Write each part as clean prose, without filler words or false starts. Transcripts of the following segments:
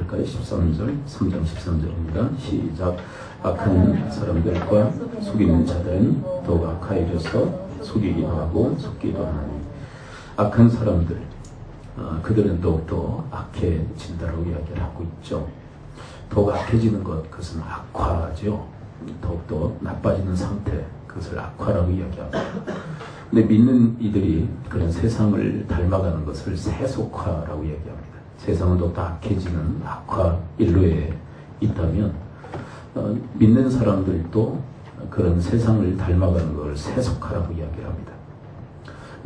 할까요? 13절, 3장 13절입니다. 시작. 악한 사람들과 속이는 자들은 더욱 악하여져서 속이기도 하고 속기도 하나니. 악한 사람들, 그들은 더욱더 악해진다라고 이야기를 하고 있죠. 더욱 악해지는 것, 그것은 악화죠. 더욱더 나빠지는 상태, 그것을 악화라고 이야기합니다. 근데 믿는 이들이 그런 세상을 닮아가는 것을 세속화라고 이야기합니다. 세상은 더욱더 악해지는 악화 일로에 있다면 믿는 사람들도 그런 세상을 닮아가는 것을 세속화라고 이야기를 합니다.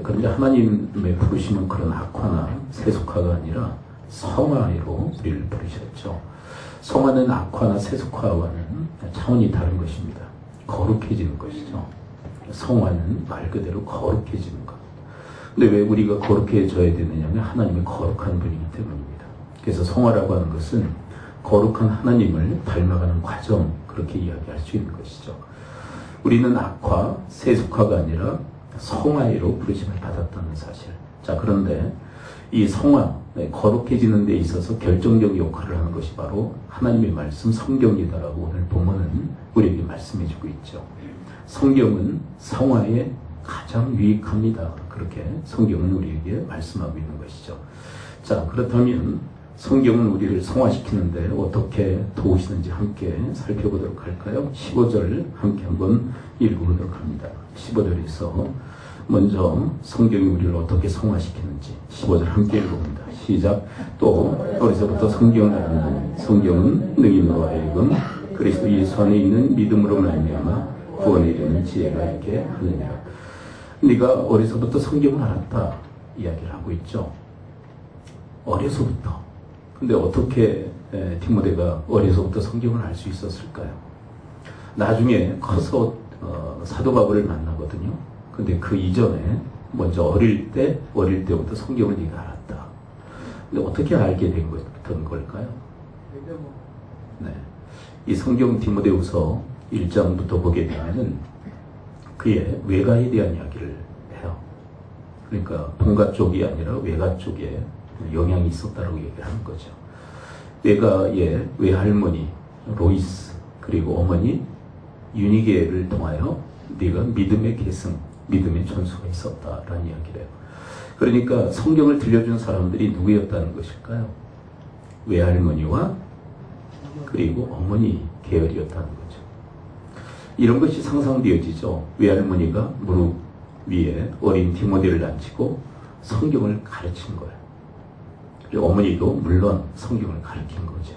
그런데 하나님의 부르심은 그런 악화나 세속화가 아니라 성화로 우리를 부르셨죠. 성화는 악화나 세속화와는 차원이 다른 것입니다. 거룩해지는 것이죠. 성화는 말 그대로 거룩해지는 것. 근데 왜 우리가 거룩해져야 되느냐면 하나님이 거룩한 분이기 때문입니다. 그래서 성화라고 하는 것은 거룩한 하나님을 닮아가는 과정, 그렇게 이야기할 수 있는 것이죠. 우리는 악화, 세속화가 아니라 성화로 부르심을 받았다는 사실. 자, 그런데 이 성화, 거룩해지는 데 있어서 결정적 역할을 하는 것이 바로 하나님의 말씀, 성경이다라고 오늘 본문은 우리에게 말씀해주고 있죠. 성경은 성화에 가장 유익합니다. 그렇게 성경은 우리에게 말씀하고 있는 것이죠. 자, 그렇다면 성경은 우리를 성화시키는데 어떻게 도우시는지 함께 살펴보도록 할까요? 15절 함께 한번 읽어보도록 합니다. 15절에서 먼저 성경이 우리를 어떻게 성화시키는지 15절 함께 읽어봅니다. 시작. 또 어려서부터 성경을 알는 성경은 능인으로 하여금 그리스도 예수 안에 있는 믿음으로 말미암아 구원에 이르는 지혜가 있게 하느니라. 네가 어려서부터 성경을 알았다 이야기를 하고 있죠. 어려서부터. 근데 어떻게 디모데가 어려서부터 성경을 알 수 있었을까요? 나중에 커서 사도 바울을 만나거든요. 근데 그 이전에 먼저 어릴 때부터 성경을 네가 알았다. 근데 어떻게 알게 된 걸까요? 네. 이 성경 디모데후서 1장부터 보게 되면은 그의 외가에 대한 이야기를 해요. 그러니까 본가 쪽이 아니라 외가 쪽에 영향이 있었다고 얘기를 하는 거죠. 외가의 외할머니 로이스 그리고 어머니 유니게를 통하여 네가 믿음의 계승, 믿음의 전수가 있었다라는 이야기를 해요. 그러니까 성경을 들려준 사람들이 누구였다는 것일까요? 외할머니와 그리고 어머니 계열이었다는 거죠. 이런 것이 상상되어지죠. 외할머니가 무릎 위에 어린 디모데를 앉히고 성경을 가르친 거예요. 그리고 어머니도 물론 성경을 가르친 거죠.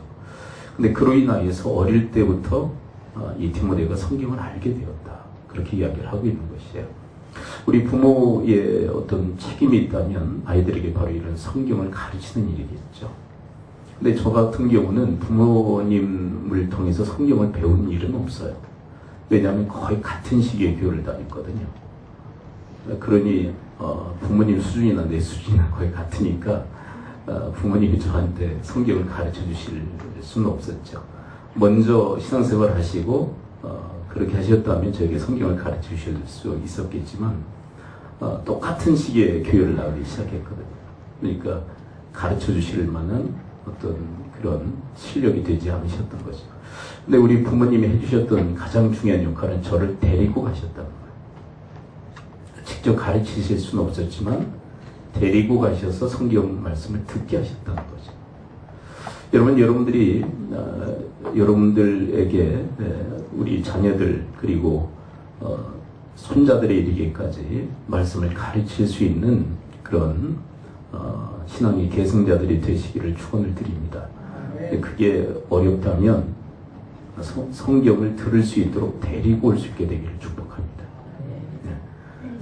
근데 그로 인하여서 어릴 때부터 이 디모데가 성경을 알게 되었다. 그렇게 이야기를 하고 있는 것이에요. 우리 부모의 어떤 책임이 있다면 아이들에게 바로 이런 성경을 가르치는 일이겠죠. 근데 저 같은 경우는 부모님을 통해서 성경을 배운 일은 없어요. 왜냐하면 거의 같은 시기에 교회를 다녔거든요. 그러니 부모님 수준이나 내 수준이나 거의 같으니까 부모님이 저한테 성경을 가르쳐 주실 수는 없었죠. 먼저 신앙생활 하시고 그렇게 하셨다면 저에게 성경을 가르쳐 주실 수 있었겠지만 똑같은 시기에 교회를 나오기 시작했거든요. 그러니까 가르쳐 주실 만한 어떤 그런 실력이 되지 않으셨던 거죠. 근데 우리 부모님이 해주셨던 가장 중요한 역할은 저를 데리고 가셨다는 거예요. 직접 가르치실 수는 없었지만 데리고 가셔서 성경 말씀을 듣게 하셨다는 거죠. 여러분, 여러분들에게 우리 자녀들 그리고 손자들에 이르기까지 말씀을 가르칠 수 있는 그런 신앙의 계승자들이 되시기를 축원을 드립니다. 그게 어렵다면 성경을 들을 수 있도록 데리고 올 수 있게 되기를 축복합니다.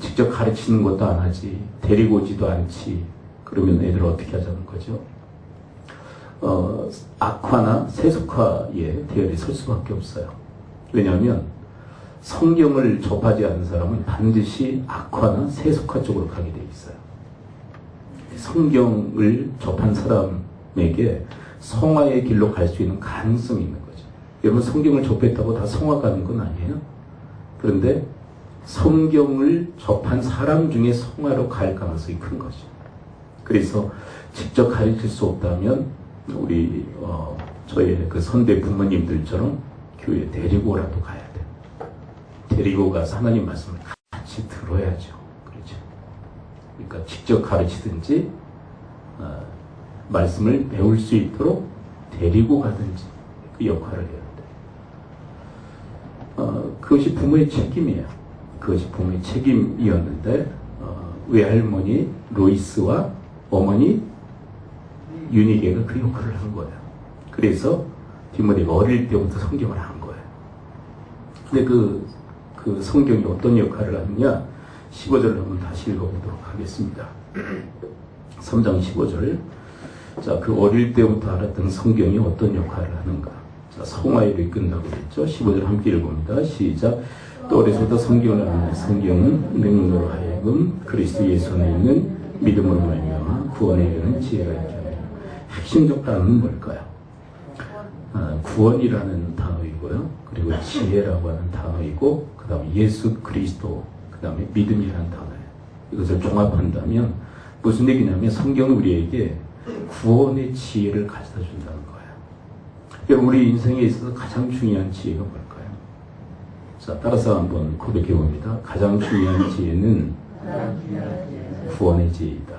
직접 가르치는 것도 안 하지, 데리고 오지도 않지. 그러면 애들 어떻게 하자는 거죠? 악화나 세속화의 대열에 설 수밖에 없어요. 왜냐하면 성경을 접하지 않은 사람은 반드시 악화나 세속화 쪽으로 가게 돼 있어요. 성경을 접한 사람에게 성화의 길로 갈 수 있는 가능성이 있는 거죠. 여러분, 성경을 접했다고 다 성화 가는 건 아니에요. 그런데 성경을 접한 사람 중에 성화로 갈 가능성이 큰 거죠. 그래서 직접 가르칠 수 없다면 우리 저의 그 선대 부모님들처럼 교회 데리고라도 가야 돼. 데리고 가서 하나님 말씀을 같이 들어야죠. 그렇죠. 그러니까 직접 가르치든지 말씀을 배울 수 있도록 데리고 가든지 그 역할을 해야 돼. 그것이 부모의 책임이에요. 그것이 부모의 책임이었는데 외할머니 로이스와 어머니 유니게가 그 역할을 한 거예요. 그래서 디모데가 어릴 때부터 성경을 한 거예요. 근데 그 성경이 어떤 역할을 하느냐 15절을 한번 다시 읽어보도록 하겠습니다. 3장 15절. 자, 그 어릴 때부터 알았던 성경이 어떤 역할을 하는가. 자, 성화일이 끝나고 있죠. 15절 함께 읽어봅니다. 시작. 또 어려서부터 성경을 아는 성경은 능력으로 하여금 그리스도 예수 안에 있는 믿음으로 말미암아 구원에 이르는 지혜가 있게 하며. 핵심적 단어는 뭘까요? 구원이라는 단어이고요. 그리고 지혜라고 하는 단어이고 그 다음에 예수 그리스도 그 다음에 믿음이라는 단어예요. 이것을 종합한다면 무슨 얘기냐면 성경은 우리에게 구원의 지혜를 가져다 준다는 거예요. 여러분 우리 인생에 있어서 가장 중요한 지혜가 뭘까요? 자, 따라서 한번 고백해 봅니다. 가장 중요한 지혜는 구원의 지혜이다.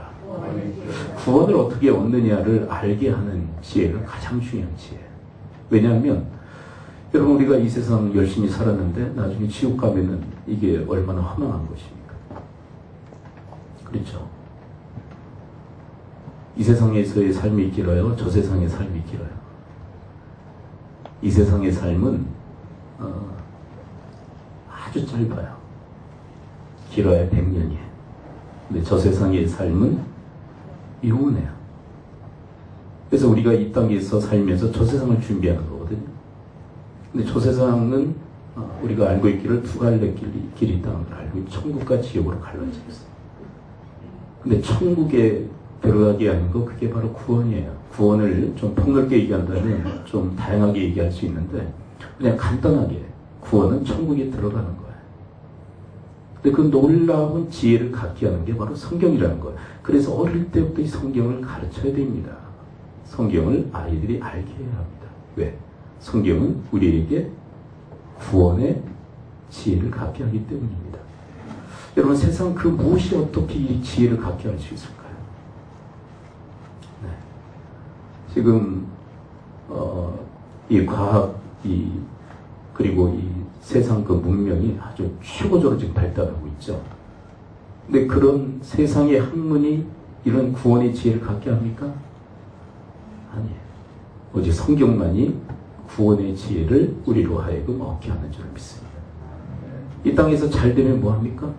구원을 어떻게 얻느냐를 알게 하는 지혜가 가장 중요한 지혜예요. 왜냐하면 여러분 우리가 이 세상 열심히 살았는데 나중에 지옥 가면은 이게 얼마나 허망한 것입니까? 그렇죠? 이 세상에서의 삶이 길어요? 저 세상의 삶이 길어요? 이 세상의 삶은 아주 짧아요. 길어야 100년이에요. 근데 저 세상의 삶은 영원해요. 그래서 우리가 이 땅에서 살면서 저 세상을 준비하는 거거든요. 근데 저 세상은 우리가 알고 있기를 두 갈래 길이 있다는 걸 알고 천국과 지옥으로 갈라져 있어요. 근데 천국에 들어가게 하는 거 그게 바로 구원이에요. 구원을 좀 폭넓게 얘기한다면 좀 다양하게 얘기할 수 있는데 그냥 간단하게 구원은 천국에 들어가는 거예요. 근데 그 놀라운 지혜를 갖게 하는 게 바로 성경이라는 거예요. 그래서 어릴 때부터 이 성경을 가르쳐야 됩니다. 성경을 아이들이 알게 해야 합니다. 왜? 성경은 우리에게 구원의 지혜를 갖게 하기 때문입니다. 여러분 세상 그 무엇이 어떻게 이 지혜를 갖게 할 수 있을까요? 네. 지금 이 과학이 그리고 이 세상 그 문명이 아주 최고조로 지금 발달하고 있죠. 근데 그런 세상의 학문이 이런 구원의 지혜를 갖게 합니까? 아니에요. 오직 성경만이 구원의 지혜를 우리로 하여금 얻게 하는 줄 믿습니다. 이 땅에서 잘 되면 뭐합니까?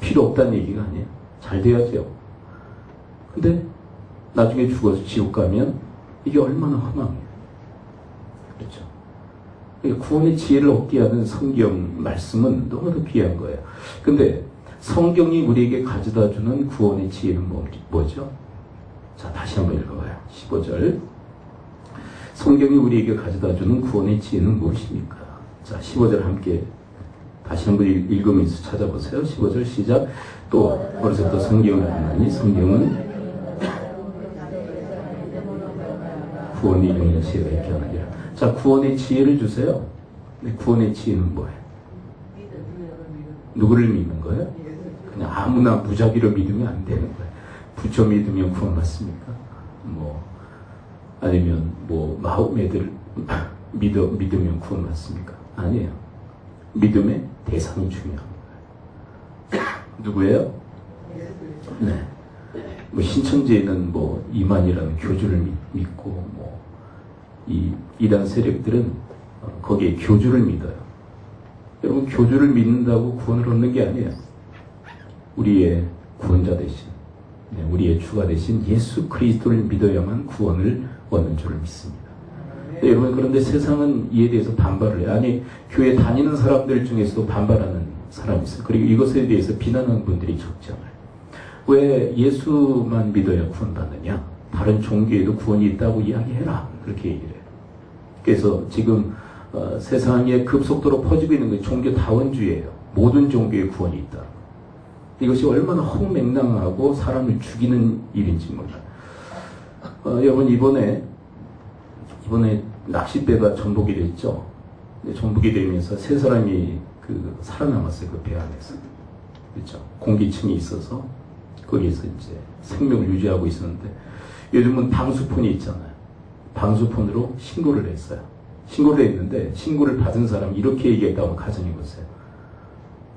필요 없다는 얘기가 아니에요. 잘 돼야죠. 근데 나중에 죽어서 지옥 가면 이게 얼마나 허망해요. 그렇죠. 구원의 지혜를 얻게 하는 성경 말씀은 너무도 귀한 거예요. 근데 성경이 우리에게 가져다 주는 구원의 지혜는 뭐죠? 자, 다시 한번 읽어봐요. 15절. 성경이 우리에게 가져다 주는 구원의 지혜는 무엇입니까? 자, 15절 함께 다시 한번 읽으면서 찾아보세요. 15절 시작. 또 어디서부터 성경을 하나니 성경은 구원이 이루는 지혜가 있게 하느니라. 자, 구원의 지혜를 주세요. 근데 구원의 지혜는 뭐예요? 누구를 믿는 거예요? 그냥 아무나 무작위로 믿으면 안 되는 거예요. 부처 믿으면 구원 받습니까? 아니면 마음에들 믿으면 구원 받습니까? 아니에요. 믿음의 대상이 중요한 거예요. 누구예요? 네. 신천지에는 이만이라는 교주를 믿고 이 이단 세력들은 거기에 교주를 믿어요. 여러분 교주를 믿는다고 구원을 얻는 게 아니에요. 우리의 구원자 대신 우리의 주가 되신 예수 그리스도를 믿어야만 구원을 얻는 줄을 믿습니다. 네, 여러분 그런데 세상은 이에 대해서 반발을 해요. 아니 교회 다니는 사람들 중에서도 반발하는 사람이 있어요. 그리고 이것에 대해서 비난하는 분들이 적지 않아요. 왜 예수만 믿어야 구원받느냐? 다른 종교에도 구원이 있다고 이야기해라. 그렇게 얘기를 해요. 그래서 지금 세상에 급속도로 퍼지고 있는 게 종교다원주의예요. 모든 종교에 구원이 있다. 이것이 얼마나 허무맹랑하고 사람을 죽이는 일인지 몰라요. 여러분 이번에 낚싯배가 전복이 됐죠. 전복이 되면서 세 사람이 살아남았어요. 그 배 안에서. 그렇죠. 공기층이 있어서 거기에서 이제 생명을 유지하고 있었는데 요즘은 방수폰이 있잖아요. 방수폰으로 신고를 했어요. 신고를 했는데 신고를 받은 사람이 이렇게 얘기했다고 가정해보세요.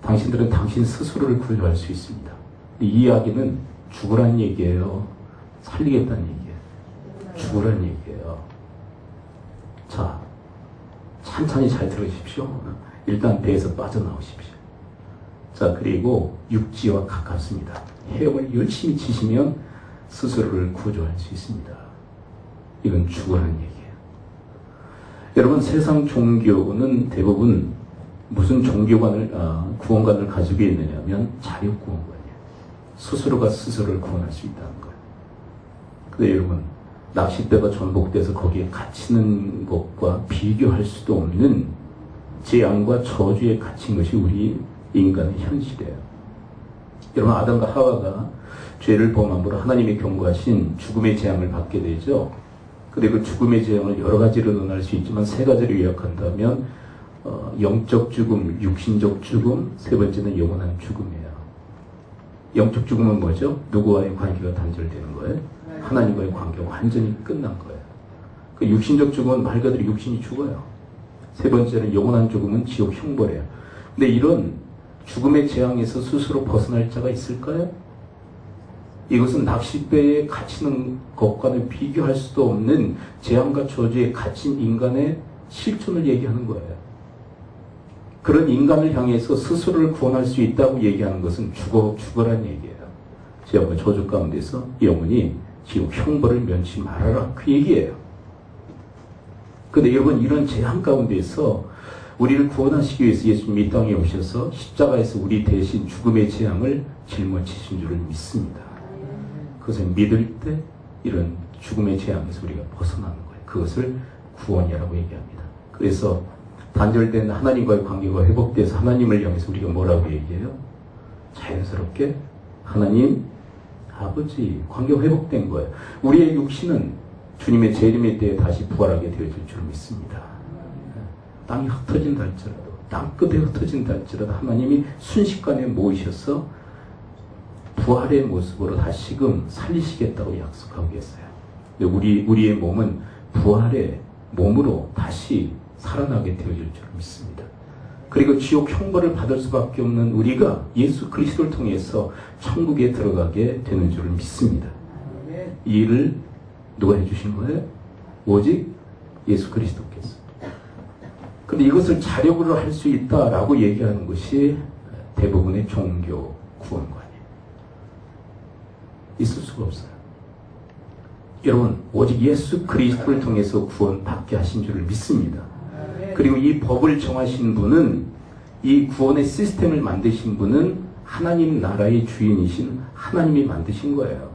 당신들은 당신 스스로를 구조할 수 있습니다. 이 이야기는 죽으란 얘기예요. 살리겠다는 얘기예요. 죽으란 얘기예요. 자, 천천히 잘 들으십시오. 일단 배에서 빠져나오십시오. 자, 그리고 육지와 가깝습니다. 헤엄을 열심히 치시면 스스로를 구조할 수 있습니다. 이건 죽으라는 얘기예요. 여러분, 세상 종교는 대부분 무슨 구원관을 가지고 있느냐면 자력구원관이에요. 스스로가 스스로를 구원할 수 있다는 거예요. 근데 여러분, 낚싯대가 전복돼서 거기에 갇히는 것과 비교할 수도 없는 재앙과 저주에 갇힌 것이 우리 인간의 현실이에요. 여러분, 아담과 하와가 죄를 범함으로 하나님이 경고하신 죽음의 재앙을 받게 되죠. 근데 그 죽음의 재앙을 여러 가지로 논할 수 있지만 세 가지를 요약한다면 영적 죽음, 육신적 죽음, 세 번째는 영원한 죽음이에요. 영적 죽음은 뭐죠? 누구와의 관계가 단절되는 거예요? 하나님과의 관계가 완전히 끝난 거예요. 그 육신적 죽음은 말 그대로 육신이 죽어요. 세 번째는 영원한 죽음은 지옥 형벌이에요. 근데 이런 죽음의 재앙에서 스스로 벗어날 자가 있을까요? 이것은 낚싯배에 갇히는 것과는 비교할 수도 없는 재앙과 저주에 갇힌 인간의 실존을 얘기하는 거예요. 그런 인간을 향해서 스스로를 구원할 수 있다고 얘기하는 것은 죽어란 얘기예요. 제가 저주 가운데서 영원히 지옥 형벌을 면치 말아라. 그 얘기예요. 근데 여러분, 이런 재앙 가운데서 우리를 구원하시기 위해서 예수님이 이 땅에 오셔서 십자가에서 우리 대신 죽음의 재앙을 짊어지신 줄을 믿습니다. 그것을 믿을 때 이런 죽음의 재앙에서 우리가 벗어나는 거예요. 그것을 구원이라고 얘기합니다. 그래서 단절된 하나님과의 관계가 회복돼서 하나님을 향해서 우리가 뭐라고 얘기해요? 자연스럽게 하나님, 아버지, 관계가 회복된 거예요. 우리의 육신은 주님의 재림의 때에 다시 부활하게 되어질 줄 믿습니다. 땅이 흩어진다 할지라도, 땅끝에 흩어진다 할지라도 하나님이 순식간에 모이셔서 부활의 모습으로 다시금 살리시겠다고 약속하고 계세요. 우리의 몸은 부활의 몸으로 다시 살아나게 되어질 줄 믿습니다. 그리고 지옥 형벌을 받을 수밖에 없는 우리가 예수 그리스도를 통해서 천국에 들어가게 되는 줄 믿습니다. 이 일을 누가 해주신 거예요? 오직 예수 그리스도께서. 그런데 이것을 자력으로 할 수 있다라고 얘기하는 것이 대부분의 종교 구원관이에요. 있을 수가 없어요. 여러분, 오직 예수 그리스도를 통해서 구원받게 하신 줄을 믿습니다. 그리고 이 법을 정하신 분은, 이 구원의 시스템을 만드신 분은 하나님 나라의 주인이신 하나님이 만드신 거예요.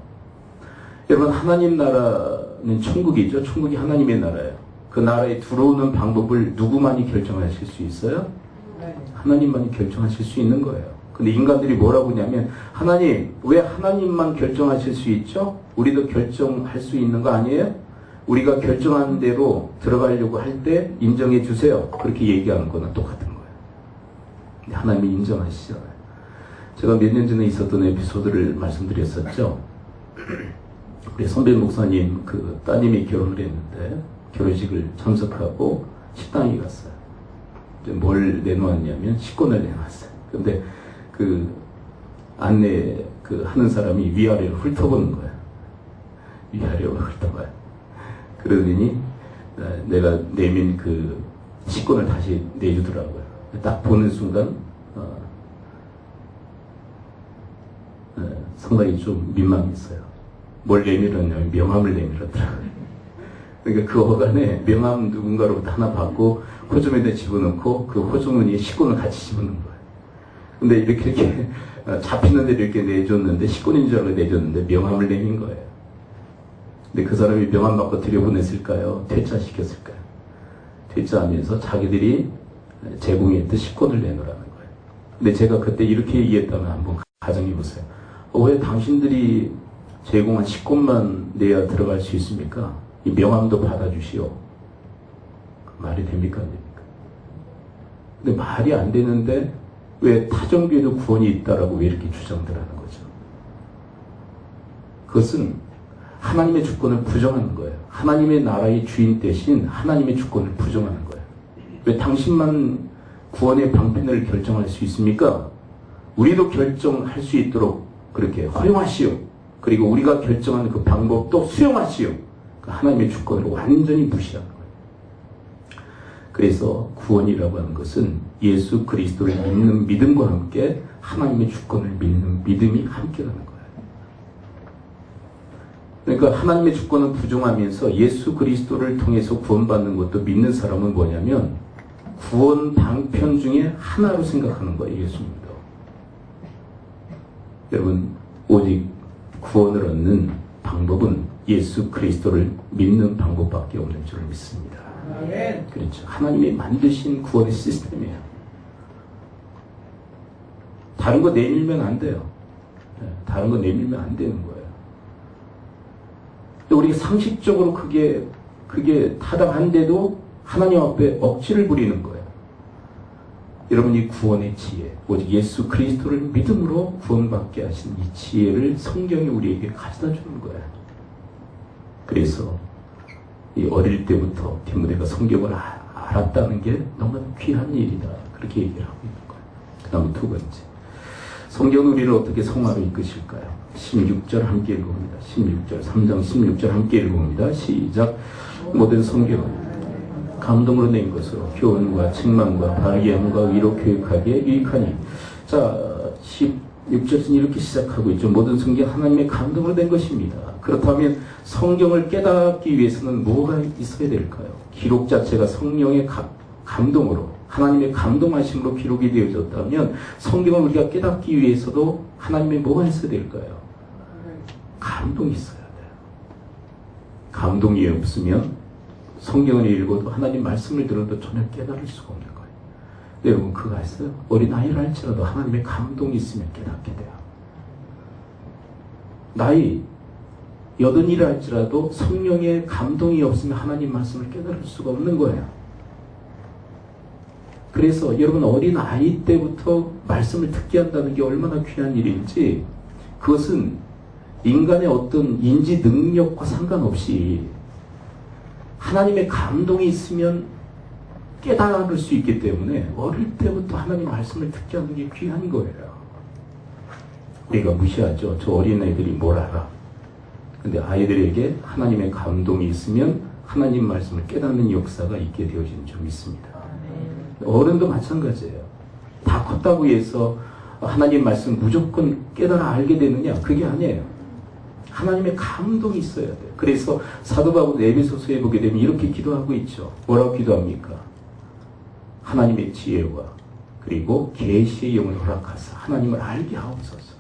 여러분, 하나님 나라는 천국이죠. 천국이 하나님의 나라예요. 그 나라에 들어오는 방법을 누구만이 결정하실 수 있어요? 하나님만이 결정하실 수 있는 거예요. 근데 인간들이 뭐라고 하냐면, 하나님, 왜 하나님만 결정하실 수 있죠? 우리도 결정할 수 있는 거 아니에요? 우리가 결정한 대로 들어가려고 할 때 인정해 주세요. 그렇게 얘기하는 거는 똑같은 거예요. 근데 하나님이 인정하시잖아요. 제가 몇 년 전에 있었던 에피소드를 말씀드렸었죠. 우리 선배 목사님 그 따님이 결혼을 했는데 결혼식을 참석하고 식당에 갔어요. 뭘 내놓았냐면 식권을 내놨어요. 근데 그 안내 하는 사람이 위아래로 훑어보는 거예요. 위아래로 훑어봐요. 그러더니 내가 내민 그 식권을 다시 내주더라고요. 딱 보는 순간 상당히 좀 민망했어요. 뭘 내밀었냐면 명함을 내밀었더라고요. 그러니까 그 어간에 명함 누군가로부터 하나 받고 호주머니에 집어넣고 그 호주머니에 식권을 같이 집어넣은 거예요. 근데 이렇게 잡히는 대로 이렇게 내줬는데, 식권인 줄 알고 내줬는데 명함을 내민 거예요. 근데 그 사람이 명함 받고 들여보냈을까요? 퇴짜시켰을까요? 퇴짜하면서 자기들이 제공했던 식권을 내놓으라는 거예요. 근데 제가 그때 이렇게 얘기했다면 한번 가정해보세요. 왜 당신들이 제공한 식권만 내야 들어갈 수 있습니까? 이 명함도 받아주시오. 말이 됩니까? 안 됩니까? 근데 말이 안 되는데 왜 타종교에도 구원이 있다라고 왜 이렇게 주장들 하는 거죠? 그것은 하나님의 주권을 부정하는 거예요. 하나님의 나라의 주인 대신 하나님의 주권을 부정하는 거예요. 왜 당신만 구원의 방편을 결정할 수 있습니까? 우리도 결정할 수 있도록 그렇게 허용하시오. 그리고 우리가 결정하는 그 방법도 수용하시오. 그 하나님의 주권을 완전히 무시하는 거예요. 그래서 구원이라고 하는 것은 예수 그리스도를 믿는 믿음과 함께 하나님의 주권을 믿는 믿음이 함께 가는 거예요. 그러니까 하나님의 주권을 부정하면서 예수 그리스도를 통해서 구원받는 것도 믿는 사람은 뭐냐면 구원 방편 중에 하나로 생각하는 거예요. 예수님도. 여러분, 오직 구원을 얻는 방법은 예수 그리스도를 믿는 방법밖에 없는 줄 믿습니다. 그렇죠. 하나님이 만드신 구원의 시스템이에요. 다른 거 내밀면 안 돼요. 다른 거 내밀면 안 되는 거예요. 우리가 상식적으로 그게 타당한데도 하나님 앞에 억지를 부리는 거예요. 여러분, 이 구원의 지혜, 오직 예수 그리스도를 믿음으로 구원받게 하신 이 지혜를 성경이 우리에게 가져다 주는 거예요. 그래서 이 어릴 때부터 디모데가 성경을 알았다는 게 너무나 귀한 일이다. 그렇게 얘기를 하고 있는 거예요. 그 다음에 두 번째, 성경은 우리를 어떻게 성화로 이끄실까요? 16절 함께 읽어봅니다. 16절, 3장 16절 함께 읽어봅니다. 시작. 모든 성경은 감동으로 낸 것으로 교훈과 책망과 바르게 함과 위로 교육하기에 유익하니. 자, 16절은 이렇게 시작하고 있죠. 모든 성경 하나님의 감동으로 된 것입니다. 그렇다면 성경을 깨닫기 위해서는 뭐가 있어야 될까요? 기록 자체가 성령의 감동으로, 하나님의 감동하심으로 기록이 되어졌다면 성경을 우리가 깨닫기 위해서도 하나님의 뭐가 있어야 될까요? 감동이 있어야 돼요. 감동이 없으면 성경을 읽어도 하나님 말씀을 들어도 전혀 깨달을 수가 없는 거예요. 여러분, 그거 아세요? 어린아이를 할지라도 하나님의 감동이 있으면 깨닫게 돼요. 나이 80이라 할지라도 성령의 감동이 없으면 하나님 말씀을 깨달을 수가 없는 거예요. 그래서 여러분, 어린아이 때부터 말씀을 듣게 한다는 게 얼마나 귀한 일인지, 그것은 인간의 어떤 인지 능력과 상관없이 하나님의 감동이 있으면 깨달을 수 있기 때문에 어릴 때부터 하나님 말씀을 듣게 하는 게 귀한 거예요. 우리가 무시하죠. 저 어린애들이 뭘 알아. 근데 아이들에게 하나님의 감동이 있으면 하나님 말씀을 깨닫는 역사가 있게 되어지는 줄 믿습니다. 어른도 마찬가지예요. 다 컸다고 해서 하나님 말씀 무조건 깨달아 알게 되느냐? 그게 아니에요. 하나님의 감동이 있어야 돼요. 그래서 사도 바울은 에베소서에 보게 되면 이렇게 기도하고 있죠. 뭐라고 기도합니까? 하나님의 지혜와 그리고 계시의 영을 허락하사 하나님을 알게 하옵소서.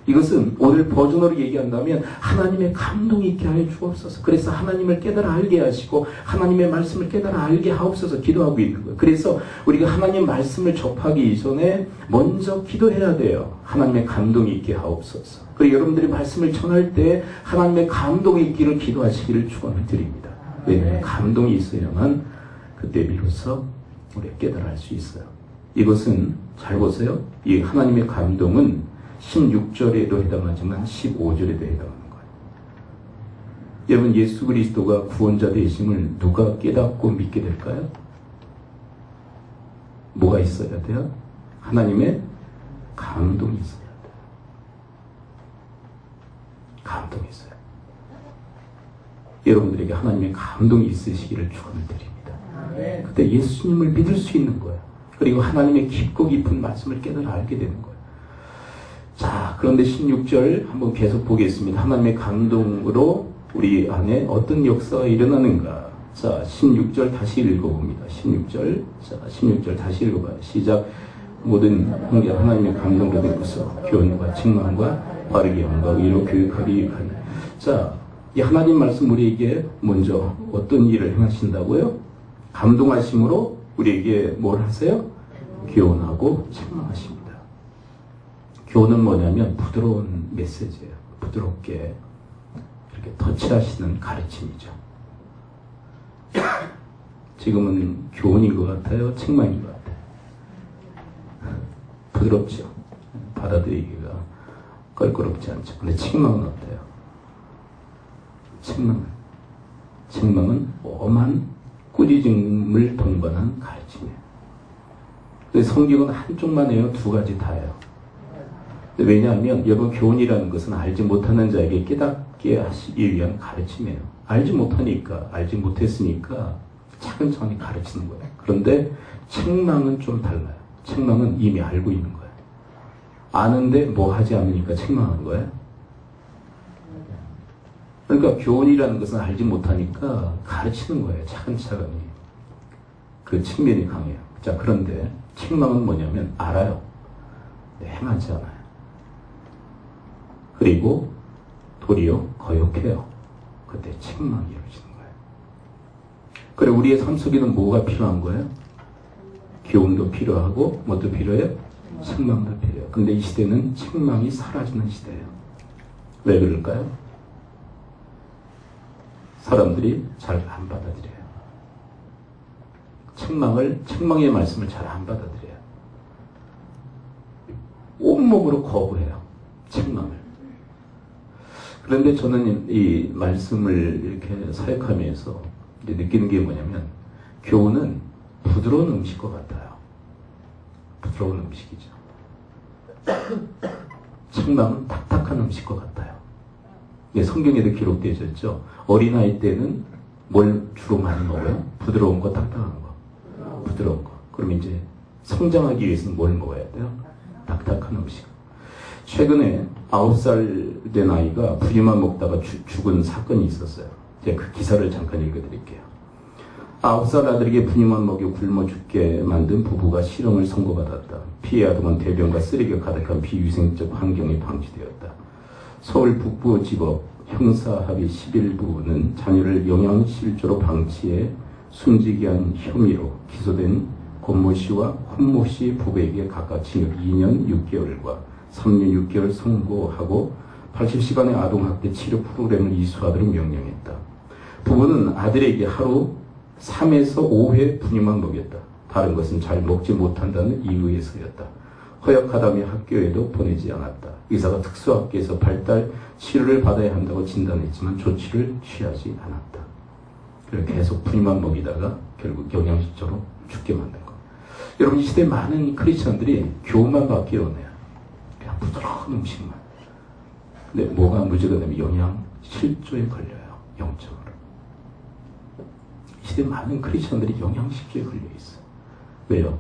이것은 오늘 버전으로 얘기한다면 하나님의 감동이 있게 하여 주옵소서. 그래서 하나님을 깨달아 알게 하시고 하나님의 말씀을 깨달아 알게 하옵소서 기도하고 있는 거예요. 그래서 우리가 하나님 말씀을 접하기 이전에 먼저 기도해야 돼요. 하나님의 감동이 있게 하옵소서. 그리고 여러분들이 말씀을 전할 때 하나님의 감동이 있기를 기도하시기를 축원을 드립니다. 왜냐하면 감동이 있어야만 그때 비로소 우리가 깨달아 알 수 있어요. 이것은 잘 보세요. 이 하나님의 감동은 16절에도 해당하지만 15절에도 해당하는 거예요. 여러분, 예수 그리스도가 구원자 되심을 누가 깨닫고 믿게 될까요? 뭐가 있어야 돼요? 하나님의 감동이 있어야 돼요. 감동이 있어요. 여러분들에게 하나님의 감동이 있으시기를 축원을 드립니다. 그때 예수님을 믿을 수 있는 거예요. 그리고 하나님의 깊고 깊은 말씀을 깨달아 알게 되는 거예요. 자, 그런데 16절 한번 계속 보겠습니다. 하나님의 감동으로 우리 안에 어떤 역사가 일어나는가. 자, 16절 다시 읽어봅니다. 16절. 자, 16절 다시 읽어봐요. 시작. 모든 형제 하나님의 감동으로 된 것으로 교훈과 책망과 바르게 함과 의로 교육하기 위하여. 자, 이 하나님 말씀 우리에게 먼저 어떤 일을 행하신다고요? 감동하심으로 우리에게 뭘 하세요? 교훈하고 책망하십니다. 교훈은 뭐냐면 부드러운 메시지예요. 부드럽게 이렇게 터치하시는 가르침이죠. 지금은 교훈인 것 같아요? 책망인 것 같아요? 부드럽죠. 받아들이기가 껄끄럽지 않죠. 근데 책망은 어때요? 책망은 엄한 꾸짖음을 동반한 가르침이에요. 그래서 성경은 한쪽만 해요? 두 가지 다 해요? 왜냐하면 여러분 교훈이라는 것은 알지 못하는 자에게 깨닫게 하시기 위한 가르침이에요. 알지 못했으니까 차근차근히 가르치는 거예요. 그런데 책망은 좀 달라요. 책망은 이미 알고 있는 거예요. 아는데 뭐 하지 않으니까 책망하는 거예요. 그러니까 교훈이라는 것은 알지 못하니까 가르치는 거예요. 차근차근히. 그 측면이 강해요. 자, 그런데 책망은 뭐냐면 알아요. 행하지 않아요. 그리고 도리어 거역해요. 그때 책망이 이루어지는 거예요. 그래 우리의 삶 속에는 뭐가 필요한 거예요? 교훈도 필요하고 뭐도 필요해요? 책망도 필요해요. 근데 이 시대는 책망이 사라지는 시대예요. 왜 그럴까요? 사람들이 잘 안 받아들여요. 책망의 말씀을 잘 안 받아들여요. 온몸으로 거부해요. 책망을. 그런데 저는 이 말씀을 이렇게 사역하면서 이제 느끼는 게 뭐냐면 교훈은 부드러운 음식과 같아요. 부드러운 음식이죠. 책망은 딱딱한 음식과 같아요. 성경에도 기록되어 있죠. 어린아이 때는 뭘 주로 많이 먹어요? 부드러운 거, 딱딱한 거. 부드러운 거. 그럼 이제 성장하기 위해서는 뭘 먹어야 돼요? 딱딱한 음식. 최근에 9살 된 아이가 분유만 먹다가 죽은 사건이 있었어요. 제가 그 기사를 잠깐 읽어드릴게요. 9살 아들에게 분유만 먹여 굶어 죽게 만든 부부가 실형을 선고받았다. 피해 아동은 대변과 쓰레기가 가득한 비위생적 환경이 방치되었다. 서울 북부지법 형사합의 11부는 자녀를 영양실조로 방치해 숨지게 한 혐의로 기소된 권모 씨와 혼모 씨 부부에게 각각 징역 2년 6개월과 3년 6개월 선고하고 80시간의 아동학대 치료 프로그램을 이수하도록 명령했다. 부부는 아들에게 하루 3에서 5회 분유만 먹였다. 다른 것은 잘 먹지 못한다는 이유에서였다. 허약하다며 학교에도 보내지 않았다. 의사가 특수학교에서 발달 치료를 받아야 한다고 진단했지만 조치를 취하지 않았다. 그렇게 계속 분유만 먹이다가 결국 영양실조로 죽게 만든 것. 여러분 이 시대에 많은 크리스천들이 교훈만 받기 원해요. 그냥 부드러운 음식만. 근데 뭐가 문제가 되면 영양실조에 걸려요. 영적으로. 이 시대에 많은 크리스천들이 영양실조에 걸려 있어요. 왜요?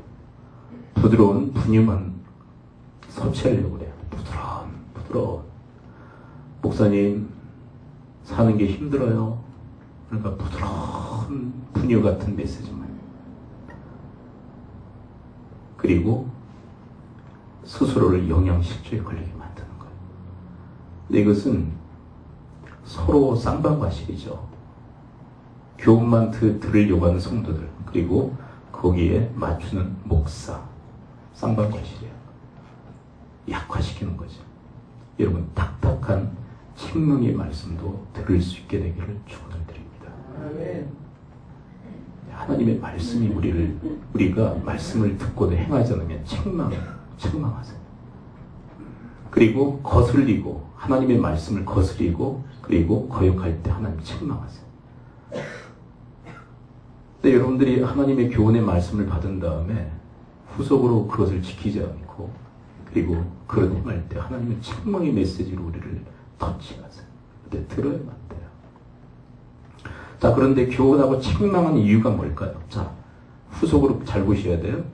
부드러운 분유만 섭취하려고 그래요. 부드러운. 목사님, 사는 게 힘들어요. 그러니까 부드러운 분유 같은 메시지만. 그리고 스스로를 영양실조에 걸리게 만드는 거예요. 근데 이것은 서로 쌍방과실이죠. 교훈만 들으려고 하는 성도들, 그리고 거기에 맞추는 목사, 쌍방과실이에요. 약화시키는 거죠. 여러분 딱딱한 책망의 말씀도 들을 수 있게 되기를 축원을 드립니다. 하나님의 말씀이 우리가 말씀을 듣고도 행하지 않으면 책망하세요. 그리고 거슬리고 하나님의 말씀을 거슬리고 그리고 거역할 때 하나님 책망하세요. 근데 여러분들이 하나님의 교훈의 말씀을 받은 다음에 후속으로 그것을 지키지 않고 그리고 그런 행할 때 하나님의 책망의 메시지로 우리를 터치하세요. 근데 들어야만 돼요. 자, 그런데 교훈하고 책망한 이유가 뭘까요? 자, 후속으로 잘 보셔야 돼요.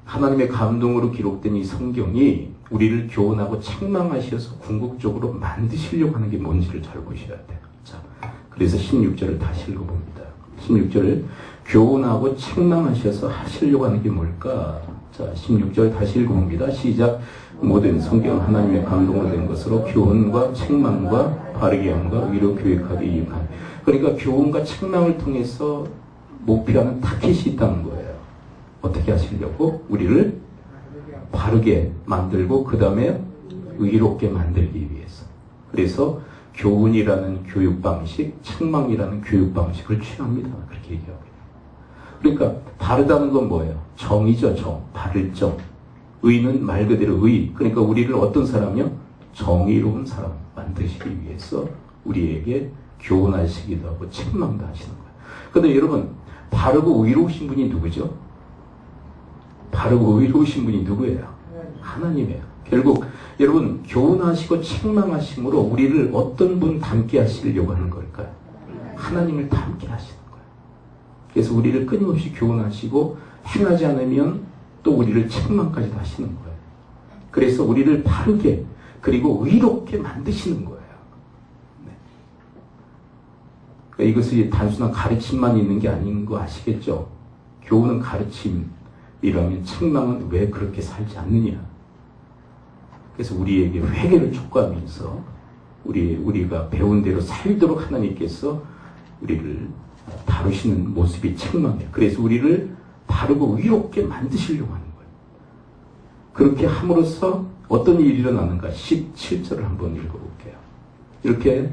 하나님의 감동으로 기록된 이 성경이 우리를 교훈하고 책망하셔서 궁극적으로 만드시려고 하는 게 뭔지를 잘 보셔야 돼요. 자, 그래서 16절을 다시 읽어봅니다. 16절을 교훈하고 책망하셔서 하시려고 하는 게 뭘까? 자, 16절 다시 읽어봅니다. 시작. 모든 성경은 하나님의 감동으로 된 것으로 교훈과 책망과 바르게 함과 의로 교육하게 이익한. 그러니까 교훈과 책망을 통해서 목표하는 타깃이 있다는 거예요. 어떻게 하시려고? 우리를 바르게 만들고 그 다음에 의롭게 만들기 위해서. 그래서 교훈이라는 교육 방식, 책망이라는 교육 방식을 취합니다. 그렇게 얘기하고 있어요. 그러니까 바르다는 건 뭐예요? 정이죠, 정. 바를 정. 의는 말 그대로 의. 그러니까 우리를 어떤 사람이요? 정의로운 사람 만드시기 위해서 우리에게 교훈하시기도 하고 책망도 하시는 거예요. 근데 여러분, 바르고 의로우신 분이 누구죠? 바르고 의로우신 분이 누구예요? 하나님이에요. 결국 여러분, 교훈하시고 책망하심으로 우리를 어떤 분 닮게 하시려고 하는 걸까요? 하나님을 닮게 하시는 거예요. 그래서 우리를 끊임없이 교훈하시고 행하지 않으면 또 우리를 책망까지도 하시는 거예요. 그래서 우리를 바르게 그리고 의롭게 만드시는 거예요. 네. 그러니까 이것이 단순한 가르침만 있는 게 아닌 거 아시겠죠? 교훈은 가르침이라면 책망은 왜 그렇게 살지 않느냐? 그래서 우리에게 회개를 촉구하면서 우리가 배운 대로 살도록 하나님께서 우리를 다루시는 모습이 책망이에요. 그래서 우리를 바르고 의롭게 만드시려고 하는 거예요. 그렇게 함으로써 어떤 일이 일어나는가? 17절을 한번 읽어볼게요. 이렇게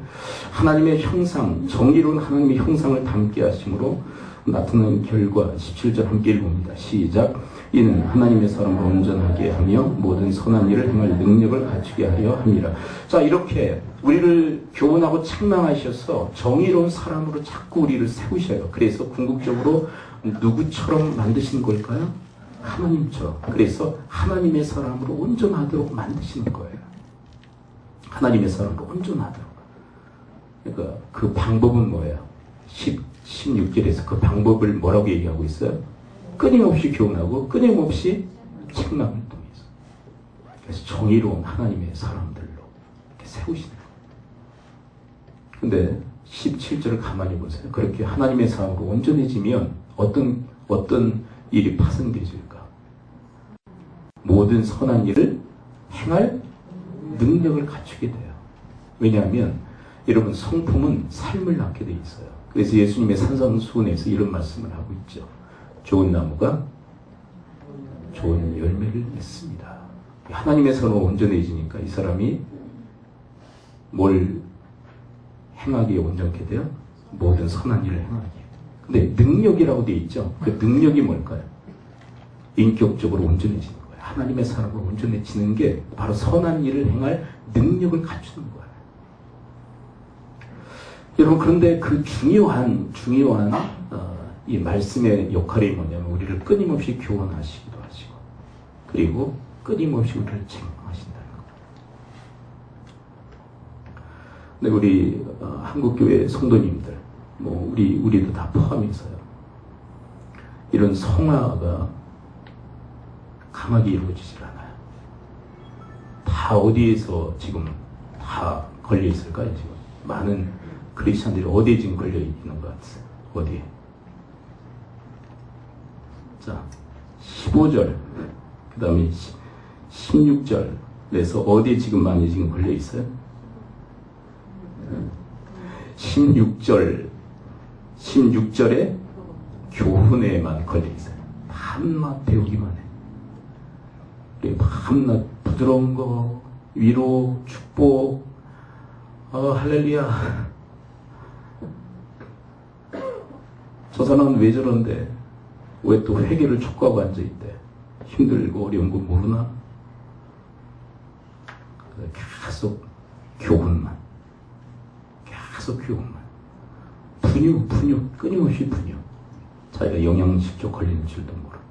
하나님의 형상, 정의로운 하나님의 형상을 담게 하심으로 나타나는 결과 17절 함께 읽어봅니다. 시작. 이는 하나님의 사람을 온전하게 하며 모든 선한 일을 행할 능력을 갖추게 하려 함이라. 자, 이렇게 우리를 교훈하고 책망하셔서 정의로운 사람으로 자꾸 우리를 세우셔요. 그래서 궁극적으로 누구처럼 만드시는 걸까요? 하나님처럼. 그래서 하나님의 사람으로 온전하도록 만드시는 거예요. 하나님의 사람으로 온전하도록. 그러니까 그 방법은 뭐예요? 16절에서 그 방법을 뭐라고 얘기하고 있어요? 끊임없이 교훈하고 끊임없이 책망을 통해서. 그래서 정의로운 하나님의 사람들로 이렇게 세우시는 거예요. 근데 17절을 가만히 보세요. 그렇게 하나님의 사람으로 온전해지면 어떤 일이 파생되질까? 모든 선한 일을 행할 능력을 갖추게 돼요. 왜냐하면 여러분, 성품은 삶을 낳게 돼 있어요. 그래서 예수님의 산상수훈에서 이런 말씀을 하고 있죠. 좋은 나무가 좋은 열매를 맺습니다. 하나님의 사람으로 온전해지니까 이 사람이 뭘 행하기에 온전케 돼요? 모든 선한 일을 행하기에. 근데 능력이라고 되어 있죠. 그 능력이 뭘까요? 인격적으로 온전해지는 거예요. 하나님의 사람으로 온전해지는 게 바로 선한 일을 행할 능력을 갖추는 거예요. 여러분, 그런데 그 중요한 이 말씀의 역할이 뭐냐면 우리를 끊임없이 교훈하시기도 하시고 그리고 끊임없이 우리를 책망하신다는 겁니다. 근데 우리 한국교회 성도님들, 우리도 다 포함해서요. 이런 성화가 강하게 이루어지질 않아요. 다 어디에서 지금 다 걸려 있을까요? 지금 많은 크리스천들이 어디에 지금 걸려 있는 것 같아요? 어디에? 자, 15절, 그 다음에 16절에서 어디에 지금 많이 지금 걸려 있어요? 16절에 교훈에만 걸려 있어요. 밤낮 배우기만 해. 그리고 밤낮 부드러운 거, 위로, 축복, 할렐루야. 저 사람은 왜 저런데? 왜 또 회개를 촉구하고 앉아있대? 힘들고 어려운 거 모르나? 계속 교훈만. 분유, 끊임없이 분유. 자기가 영양실조 걸리는 줄도 모르고.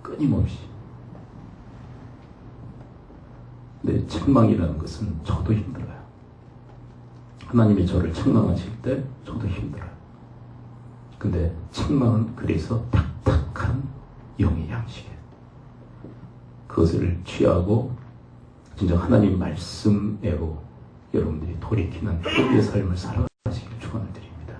끊임없이. 근데 책망이라는 것은 저도 힘들어요. 하나님이 저를 책망하실 때 저도 힘들어요. 근데 책망은 그래서 딱딱한 영의 양식이에요. 그것을 취하고 진정 하나님 말씀대로 여러분들이 돌이키는 회개의 삶을 살아가시길 축원을 드립니다.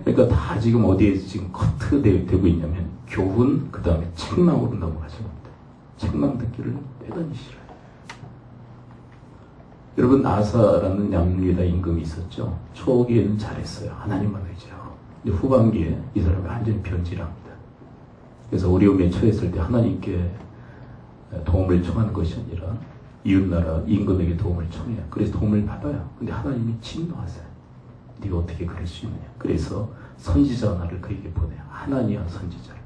그러니까 다 지금 어디에 지금 커트되고 있냐면 교훈, 그 다음에 책망으로 넘어가신 겁니다. 책망 듣기를 대단히 싫어요. 여러분, 아사라는 양유다 임금이 있었죠. 초기에는 잘했어요. 하나님만 의지하고. 근데 후반기에 이 사람이 완전히 변질합니다. 그래서 어려움에 처했을 때 하나님께 도움을 청하는 것이 아니라 이웃나라 임금에게 도움을 청해요. 그래서 도움을 받아요. 근데 하나님이 진노하세요. 네가 어떻게 그럴 수 있느냐. 그래서 선지자 하나를 그에게 보내요. 하나니아 선지자를.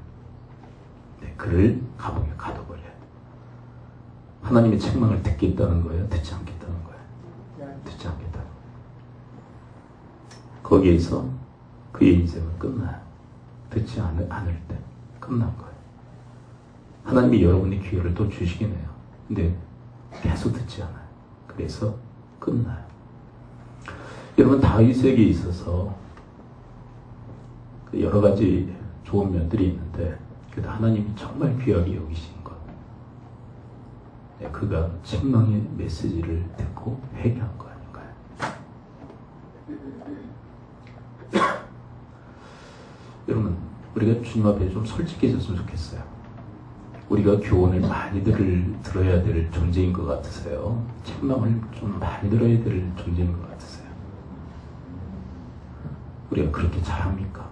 네, 그를 감옥에 가둬버려요. 하나님의 책망을 듣겠다는 거예요? 듣지 않겠다는 거예요? 듣지 않겠다. 거기에서 그의 인생은 끝나요. 듣지 않을 때 끝난 거예요. 하나님이 여러분의 기회를 또 주시긴 해요. 근데 계속 듣지 않아요. 그래서 끝나요. 여러분, 다윗에게 있어서 여러 가지 좋은 면들이 있는데 그래도 하나님이 정말 귀하게 여기신 것, 그가 책망의 메시지를 듣고 회개한 거 아닌가요? 여러분, 우리가 주님 앞에 좀 솔직해졌으면 좋겠어요. 우리가 교훈을 많이 들어야 될 존재인 것 같으세요? 책망을 좀 많이 들어야 될 존재인 것 같으세요? 우리가 그렇게 잘합니까?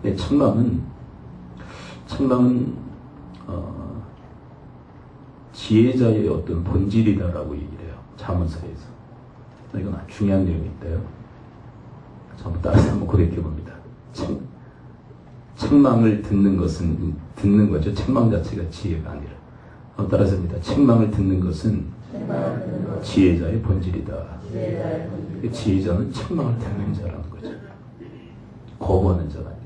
네, 책망은 지혜자의 어떤 본질이다라고 얘기를 해요. 잠언서에서. 이건 아주 중요한 내용인데요. 한번 따라서 한번 고백해 봅니다. 책망을 듣는 것은 듣는 거죠. 책망 자체가 지혜가 아니라. 한번 따라서 합니다. 책망을 듣는 것은 지혜자의 본질이다. 지혜자는 책망을 듣는 자라는 거죠. 거부하는 자가 아니라.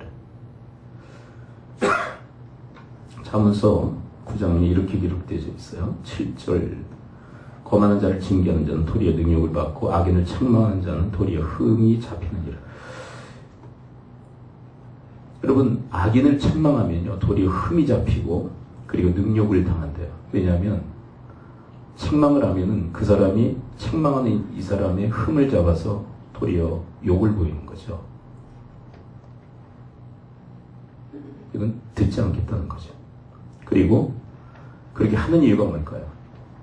잠언서 9장에 이렇게 기록되어 있어요. 7절. 거만한 자를 징계하는 자는 도리어 능욕을 받고 악인을 책망하는 자는 도리어 흠이 잡히느니라. 여러분, 악인을 책망하면요 도리어 흠이 잡히고 그리고 능욕을 당한대요. 왜냐하면 책망을 하면은 그 사람이 책망하는 이 사람의 흠을 잡아서 도리어 욕을 보이는 거죠. 이건 듣지 않겠다는 거죠. 그리고 그렇게 하는 이유가 뭘까요?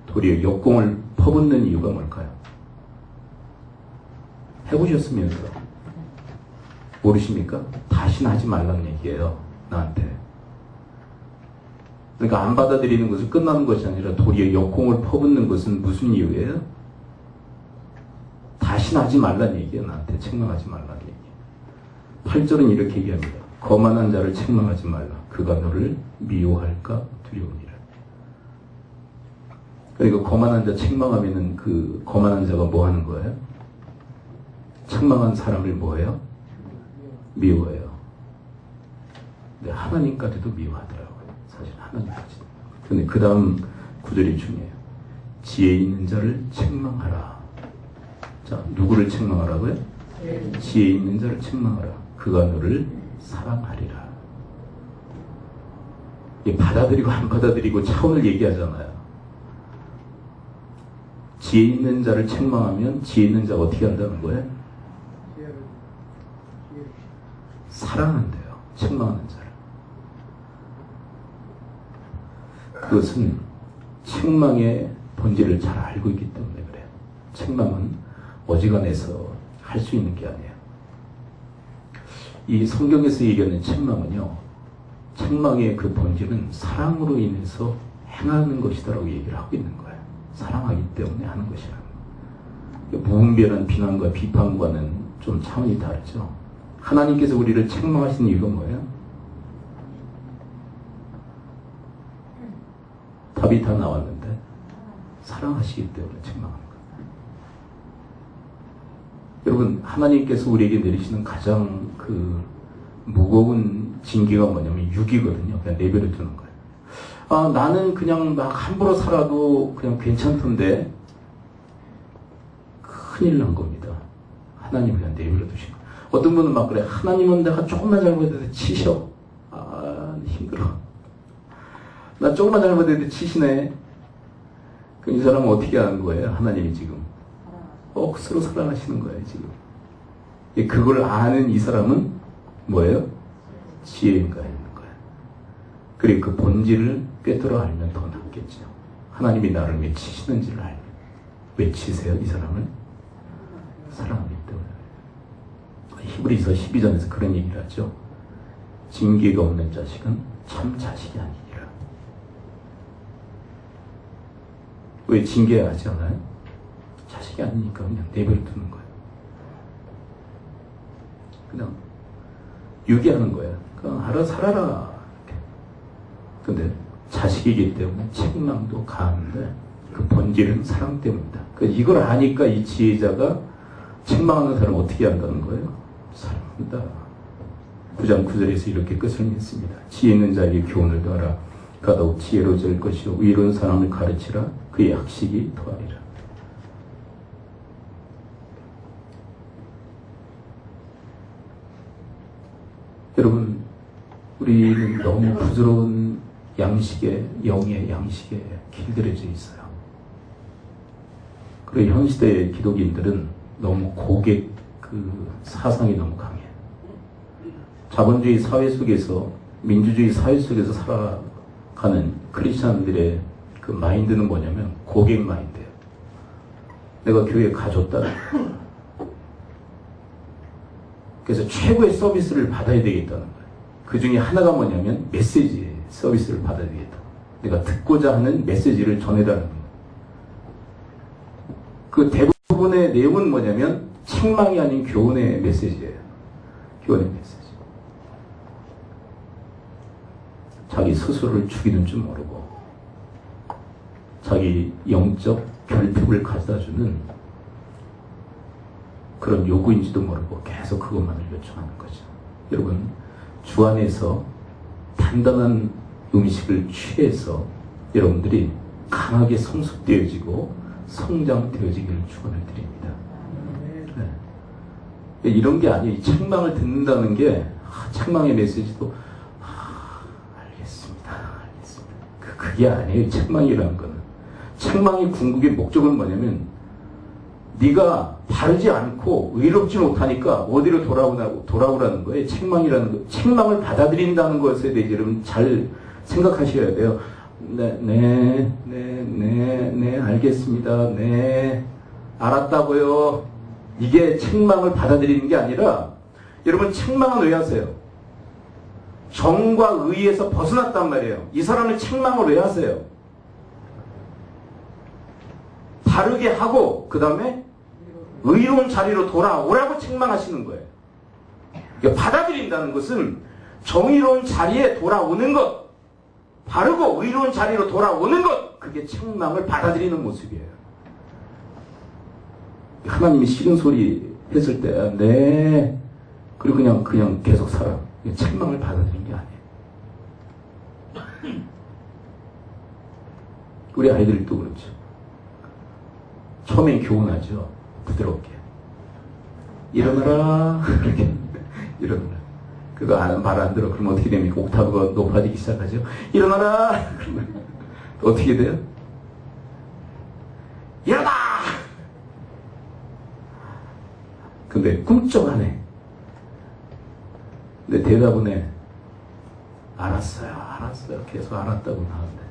도리어 역공을 퍼붓는 이유가 뭘까요? 해보셨으면서 모르십니까? 다시는 하지 말라는 얘기예요. 나한테. 그러니까 안 받아들이는 것은 끝나는 것이 아니라 도리어 역공을 퍼붓는 것은 무슨 이유예요? 다시는 하지 말라는 얘기예요. 나한테 책망하지 말라는 얘기. 8절은 이렇게 얘기합니다. 거만한 자를 책망하지 말라. 그가 너를 미워할까 두려우니라. 그러니까 거만한 자 책망하면은 그 거만한 자가 뭐 하는 거예요? 책망한 사람을 뭐예요? 미워해요. 근데 하나님까지도 미워하더라고요. 사실 하나님까지도. 근데 그 다음 구절이 중요해요. 지혜 있는 자를 책망하라. 자, 누구를 책망하라고요? 지혜 있는 자를 책망하라. 그가 너를 사랑하리라. 받아들이고 안 받아들이고 차원을 얘기하잖아요. 지혜 있는 자를 책망하면 지혜 있는 자가 어떻게 한다는 거예요? 사랑한대요. 책망하는 자를. 그것은 책망의 본질을 잘 알고 있기 때문에 그래요. 책망은 어지간해서 할 수 있는 게 아니에요. 이 성경에서 얘기하는 책망은요, 책망의 그 본질은 사랑으로 인해서 행하는 것이다라고 얘기를 하고 있는 거예요. 사랑하기 때문에 하는 것이라는 거예요. 무분별한 비난과 비판과는 좀 차원이 다르죠. 하나님께서 우리를 책망하신 이유가 뭐예요? 답이 다 나왔는데 사랑하시기 때문에 책망하는 거예요. 여러분, 하나님께서 우리에게 내리시는 가장 그 무거운 징계가 뭐냐면 육이거든요. 그냥 내버려 두는 거예요. 아, 나는 그냥 막 함부로 살아도 그냥 괜찮던데 큰일 난 겁니다. 하나님을 그냥 내버려 두신 거예요. 어떤 분은 막 그래. 하나님은 내가 조금만 잘못해도 치셔. 아, 힘들어. 나 조금만 잘못해도 치시네. 그럼 이 사람은 어떻게 하는 거예요? 하나님이 지금 억수로 사랑하시는 거예요, 지금. 그걸 아는 이 사람은 뭐예요? 지혜인가 있는 거예요. 그리고 그 본질을 꿰뚫어 알면 더 낫겠죠. 하나님이 나를 왜 치시는지를 알면. 왜 치세요, 이 사람을? 사랑하기 때문에. 히브리서 12장에서 그런 얘기를 하죠. 징계가 없는 자식은 참 자식이 아니니라. 왜 징계하지 않아요? 자식이 아니니까 그냥 내버려 두는 거예요. 그냥 유기하는 거예요. 그냥 알아서 살아라. 근데 자식이기 때문에 책망도 가한데 그 본질은 사랑 때문이다. 이걸 아니까 이 지혜자가 책망하는 사람을 어떻게 한다는 거예요? 사랑한다. 9장 9절에서 이렇게 끝을 맺습니다. 지혜 있는 자에게 교훈을 더하라. 가더욱 지혜로워질 것이요 의로운 사람을 가르치라. 그의 학식이 더하리라. 여러분, 우리는 너무 부드러운 양식에, 영의 양식에 길들여져 있어요. 그리고 현 시대의 기독인들은 너무 고객 사상이 너무 강해요. 자본주의 사회 속에서, 민주주의 사회 속에서 살아가는 크리스찬들의 그 마인드는 뭐냐면 고객 마인드예요. 내가 교회에 가줬다. 그래서 최고의 서비스를 받아야 되겠다는 거예요. 그 중에 하나가 뭐냐면 메시지 서비스를 받아야 되겠다. 내가 듣고자 하는 메시지를 전해달라는 거예요. 그 대부분의 내용은 뭐냐면 책망이 아닌 교훈의 메시지예요. 교훈의 메시지. 자기 스스로를 죽이는 줄 모르고 자기 영적 결핍을 가져다주는 그런 요구인지도 모르고 계속 그것만을 요청하는 거죠. 여러분, 주 안에서 단단한 음식을 취해서 여러분들이 강하게 성숙되어지고 성장되어지기를 축원을 드립니다. 네. 이런 게 아니에요. 책망을 듣는다는 게 책망의 메시지도 알겠습니다. 그게 아니에요. 책망이라는 거는. 책망의 궁극의 목적은 뭐냐면 네가 바르지 않고 의롭지 못하니까 어디로 돌아오라는 거예요. 책망이라는 거. 책망을 받아들인다는 것에 대해 여러분 잘 생각하셔야 돼요. 네, 알겠습니다. 네, 알았다고요. 이게 책망을 받아들이는 게 아니라 여러분 책망은 왜 하세요? 정과 의에서 벗어났단 말이에요. 이 사람을 책망을 왜 하세요? 바르게 하고 그 다음에 의로운 자리로 돌아오라고 책망하시는 거예요. 그러니까 받아들인다는 것은 정의로운 자리에 돌아오는 것, 바르고 의로운 자리로 돌아오는 것, 그게 책망을 받아들이는 모습이에요. 하나님이 싫은 소리 했을 때 네, 그리고 그냥 계속 살아. 책망을 받아들인 게 아니에요. 우리 아이들도 그렇죠. 처음엔 교훈하죠. 부드럽게. 일어나라. 이렇게. 일어나라. 그거 말 안 들어. 그럼 어떻게 됩니까? 옥타브가 높아지기 시작하죠. 일어나라. 그러면 어떻게 돼요? 일어나! 근데 꿈쩍 안 해. 근데 대답은 해. 알았어요. 계속 알았다고 나오는데.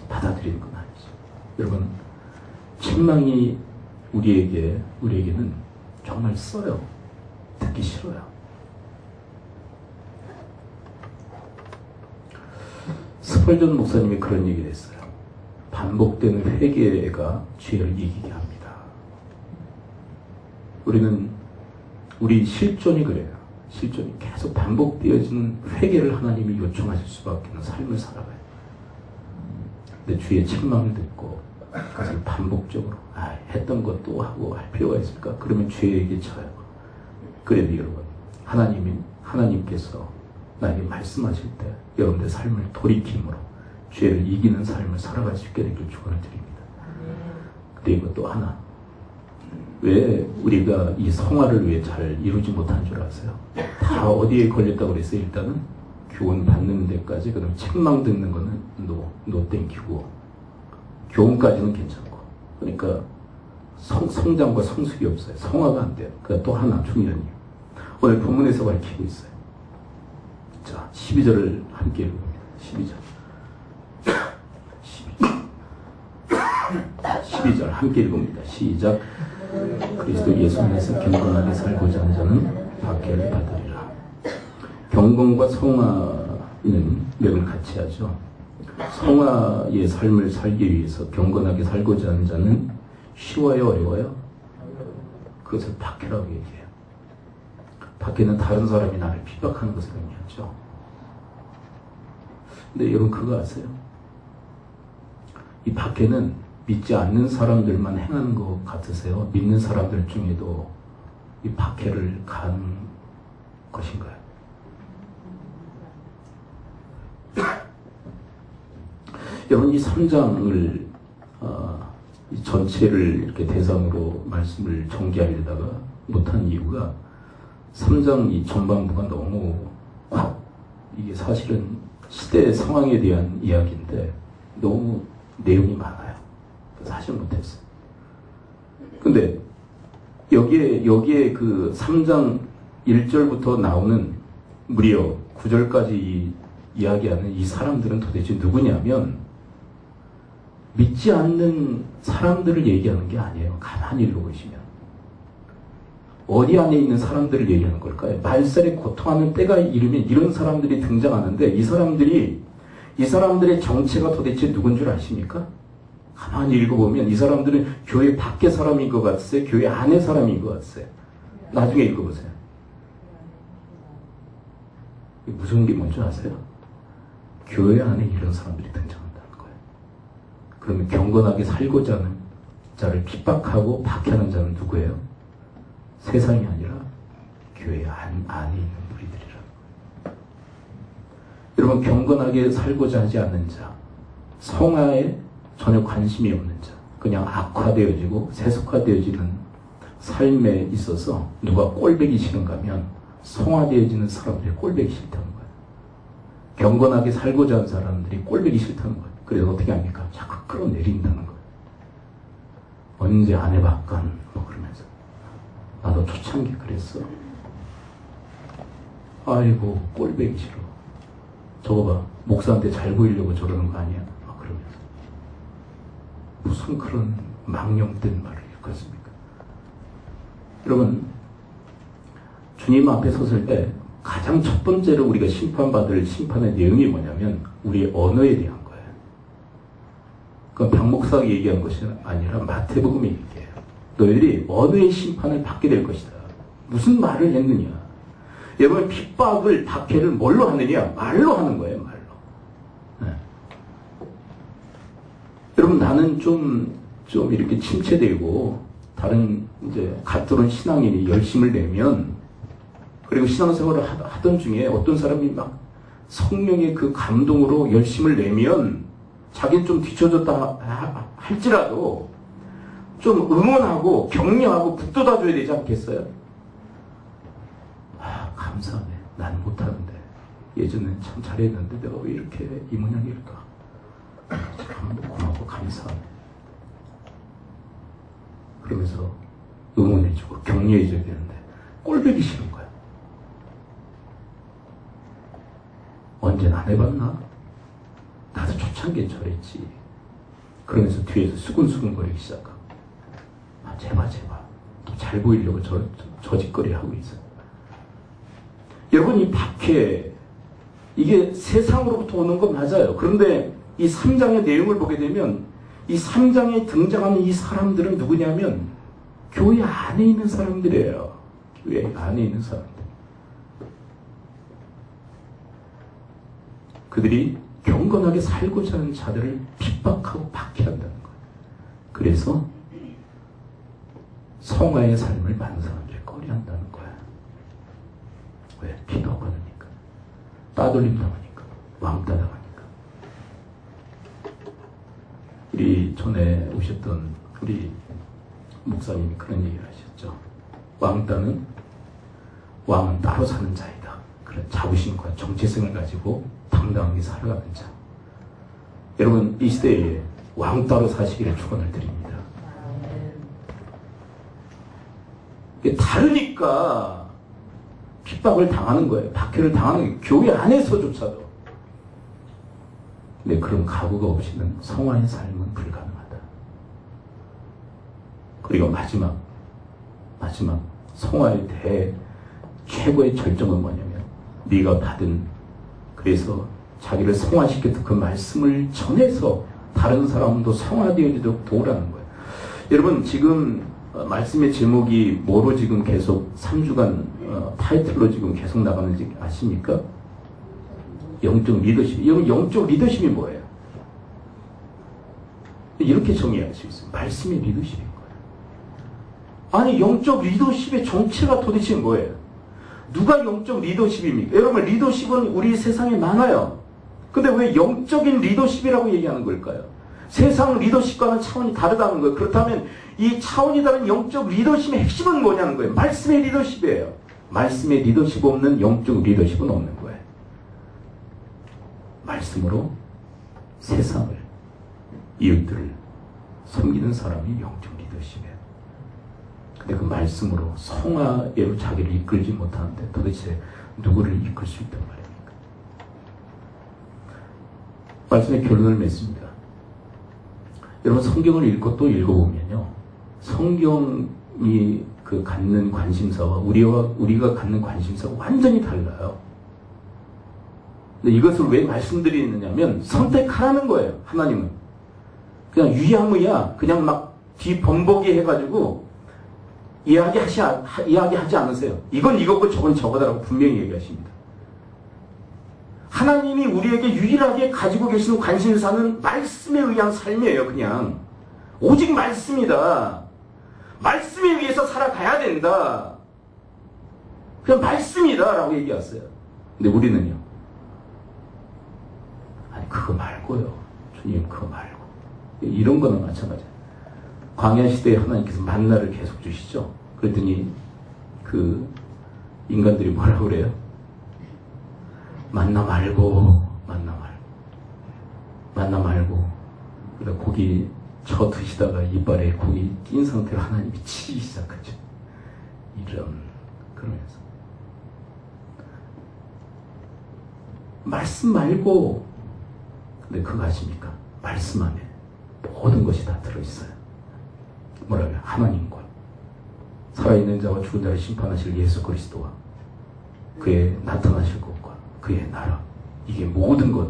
받아들이는 건 아니죠. 여러분, 책망이 우리에게는 정말 써요. 듣기 싫어요. 스펄전 목사님이 그런 얘기를 했어요. 반복되는 회개가 죄를 이기게 합니다. 우리 실존이 그래요. 실존이 계속 반복되어지는 회개를 하나님이 요청하실 수밖에 없는 삶을 살아가요. 근데 주의 책망을 듣고 그것을 반복적으로 했던 것도 하고 할 필요가 있을까? 그러면 죄에게 쳐요. 그래도 여러분, 하나님께서 나에게 말씀하실 때 여러분의 삶을 돌이킴으로 죄를 이기는 삶을 살아갈 수 있게 되길 축원을 드립니다. 그리고 또 하나, 왜 우리가 이 성화를 왜 잘 이루지 못한 줄 아세요? 다 어디에 걸렸다고 그랬어요? 일단은 교훈 받는 데까지, 그다음 책망 듣는 거는 노 땡기고, 교훈까지는 괜찮고, 그러니까 성장과 성숙이 없어요. 성화가 안 돼요. 그러니까 또 하나 중요한 이유, 오늘 본문에서 밝히고 있어요. 자, 12절을 함께 읽어봅니다. 12절 함께 읽어봅니다. 시작. 그리스도 예수 안에서 경건하게 살고자 하는 자는 박해를 받으리라. 경건과 성화는 매번 같이 하죠. 성화의 삶을 살기 위해서 경건하게 살고자 하는 자는 쉬워요, 어려워요? 그것을 박해라고 얘기해요. 박해는 다른 사람이 나를 핍박하는 것을 의미하죠. 근데 여러분 그거 아세요? 이 박해는 믿지 않는 사람들만 행하는 것 같으세요? 믿는 사람들 중에도 이 박해를 가는 것인가요? 여러분 이 3장을 이 전체를 이렇게 대상으로 말씀을 전개하려다가 못한 이유가 3장 이 전반부가 너무 이게 사실은 시대 상황에 대한 이야기인데 너무 내용이 많아요. 사실 못했어요. 근데 여기에 그 3장 1절부터 나오는 무려 9절까지 이야기하는 이 사람들은 도대체 누구냐면 믿지 않는 사람들을 얘기하는 게 아니에요. 가만히 읽어보시면. 어디 안에 있는 사람들을 얘기하는 걸까요? 말살에 고통하는 때가 이르면 이런 사람들이 등장하는데 이 사람들의 정체가 도대체 누군 줄 아십니까? 가만히 읽어보면 이 사람들은 교회 밖의 사람인 것 같으세요? 교회 안의 사람인 것 같으세요? 나중에 읽어보세요. 무서운 게 뭔지 아세요? 교회 안에 이런 사람들이 등장한다는 거예요. 그러면 경건하게 살고자 하는 자를 핍박하고 박해하는 자는 누구예요? 세상이 아니라 교회 안에 있는 무리들이라는 거예요. 여러분 경건하게 살고자 하지 않는 자, 성화에 전혀 관심이 없는 자, 그냥 악화되어지고 세속화되어지는 삶에 있어서 누가 꼴보기 싫은가 하면 성화되어지는 사람들이 꼴보기 싫다는 거예요. 경건하게 살고자 하는 사람들이 꼴보기 싫다는 거예요. 그래서 어떻게 합니까? 자꾸 끌어내린다는 거예요. 언제 안 해봤건 뭐 그러면서 나도 초창기 그랬어. 아이고 꼴보기 싫어. 저거 봐. 목사한테 잘 보이려고 저러는 거 아니야? 막 그러면서 무슨 그런 망령된 말을 읽었습니까? 여러분 주님 앞에 섰을 때 가장 첫 번째로 우리가 심판받을 심판의 내용이 뭐냐면 우리의 언어에 대한 거예요. 그건 박 목사가 얘기한 것이 아니라 마태복음이 얘기해요. 너희들이 언어의 심판을 받게 될 것이다. 무슨 말을 했느냐? 여러분 핍박을 박해를 뭘로 하느냐? 말로 하는 거예요. 말로. 네. 여러분 나는 좀 이렇게 침체되고 다른 이제 갓들은 신앙인이 열심을 내면 그리고 신앙생활을 하던 중에 어떤 사람이 막 성령의 그 감동으로 열심을 내면 자기는 좀 뒤쳐졌다 할지라도 좀 응원하고 격려하고 북돋아줘야 되지 않겠어요? 감사하네. 난 못하는데 예전엔 참 잘했는데 내가 왜 이렇게 이 모양일까? 참 고맙고 감사하네. 그러면서 응원해주고 격려해줘야 되는데 꼴보기 싫은 거야. 언제나 안 해봤나? 나도 초창기에 저랬지. 그러면서 뒤에서 수근수근거리기 시작하고 제발 또 잘 보이려고 저 짓거리 하고 있어요. 여러분 이 박해 이게 세상으로부터 오는 건 맞아요. 그런데 이 3장의 내용을 보게 되면 이 3장에 등장하는 이 사람들은 누구냐면 교회 안에 있는 사람들이에요. 교회 안에 있는 사람들. 그들이 경건하게 살고자 하는 자들을 핍박하고 박해한다는 거예요. 그래서 성화의 삶을 많은 사람들이 꺼려한다는 거예요. 왜? 피가 없으니까. 따돌림 당하니까. 왕따 당하니까. 우리 전에 오셨던 우리 목사님이 그런 얘기를 하셨죠. 왕따는 왕은 따로 사는 자이다. 그런 자부심과 정체성을 가지고 당당하게 살아가는 자. 여러분 이 시대에 왕따로 사시기를 축원을 드립니다. 이게 다르니까 핍박을 당하는 거예요. 박해를 당하는 거예요. 교회 안에서조차도. 근데 그런 각오가 없이는 성화의 삶은 불가능하다. 그리고 마지막 성화의 최고의 절정은 뭐냐면 네가 받은 그래서 자기를 성화시켰던 그 말씀을 전해서 다른 사람도 성화되어지도록 도우라는 거예요. 여러분, 지금 말씀의 제목이 뭐로 지금 계속 3주간 타이틀로 지금 계속 나가는지 아십니까? 영적 리더십. 여러분, 영적 리더십이 뭐예요? 이렇게 정의할 수 있어요. 말씀의 리더십인 거예요. 아니, 영적 리더십의 정체가 도대체 뭐예요? 누가 영적 리더십입니까? 여러분, 리더십은 우리 세상에 많아요. 근데 왜 영적인 리더십이라고 얘기하는 걸까요? 세상 리더십과는 차원이 다르다는 거예요. 그렇다면 이 차원이 다른 영적 리더십의 핵심은 뭐냐는 거예요. 말씀의 리더십이에요. 말씀의 리더십 없는 영적 리더십은 없는 거예요. 말씀으로 세상을, 이웃들을 섬기는 사람이 영적 리더십이에요. 근데 그 말씀으로 성화로 자기를 이끌지 못하는데 도대체 누구를 이끌 수 있단 말입니까? 말씀의 결론을 맺습니다. 여러분, 성경을 읽고 또 읽어보면요, 성경이 그 갖는 관심사와 우리가 갖는 관심사가 완전히 달라요. 근데 이것을 왜 말씀드리느냐면 선택하라는 거예요. 하나님은 그냥 유야무야, 그냥 막 뒤범벅이 해가지고 이야기하지 않으세요. 이건 이거고 저건 저거다라고 분명히 얘기하십니다. 하나님이 우리에게 유일하게 가지고 계시는 관심사는 말씀에 의한 삶이에요. 그냥 오직 말씀이다. 말씀에 의해서 살아가야 된다. 그냥 말씀이다 라고 얘기했어요. 근데 우리는요, 아니 그거 말고요, 주님 그거 말고. 이런 거는 마찬가지예요. 광야 시대에 하나님께서 만나를 계속 주시죠. 그랬더니 그 인간들이 뭐라고 그래요? 만나 말고. 그러다 고기 쳐 드시다가 이빨에 고기 낀 상태로 하나님이 치기 시작하죠. 그러면서 말씀 말고. 근데 그거 아십니까? 말씀 안에 모든 것이 다 들어있어요. 뭐라고요? 하나님과 살아있는 자와 죽은 자를 심판하실 예수 그리스도와 그의 나타나실 것과 그의 나라, 이게 모든 것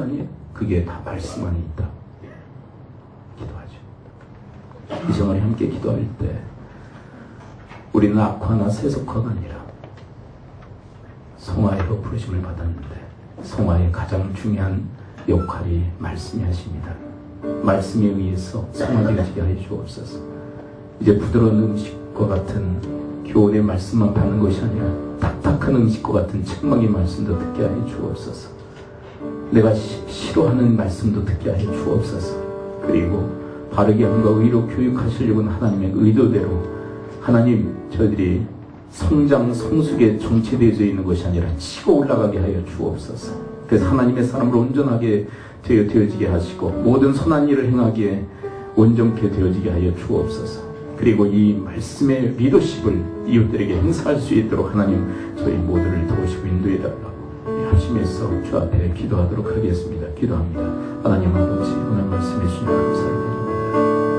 아니에요? 그게 다 말씀 안에 있다. 기도하죠. 이 시간에 함께 기도할 때 우리는 악화나 세속화가 아니라 성화로 부르심을 받았는데 성화의 가장 중요한 역할이 말씀이 하십니다. 말씀에 의해서 성화되어지게 하여 주옵소서. 이제 부드러운 음식과 같은 교훈의 말씀만 받는 것이 아니라 딱딱한 음식과 같은 책망의 말씀도 듣게 하여 주옵소서. 내가 싫어하는 말씀도 듣게 하여 주옵소서. 그리고 바르게 함과 의로 교육하시려는 하나님의 의도대로 하나님, 저희들이 성장, 성숙에 정체되어져 있는 것이 아니라 치고 올라가게 하여 주옵소서. 그래서 하나님의 사람으로 온전하게 되어지게 하시고 모든 선한 일을 행하기에 온전케 되어지게 하여 주옵소서. 그리고 이 말씀의 리더십을 이웃들에게 행사할 수 있도록 하나님 저희 모두를 도우시고 인도해달라고 하시면서 주 앞에 기도하도록 하겠습니다. 기도합니다. 하나님 아버지, 오늘 말씀해 주시니 감사드립니다.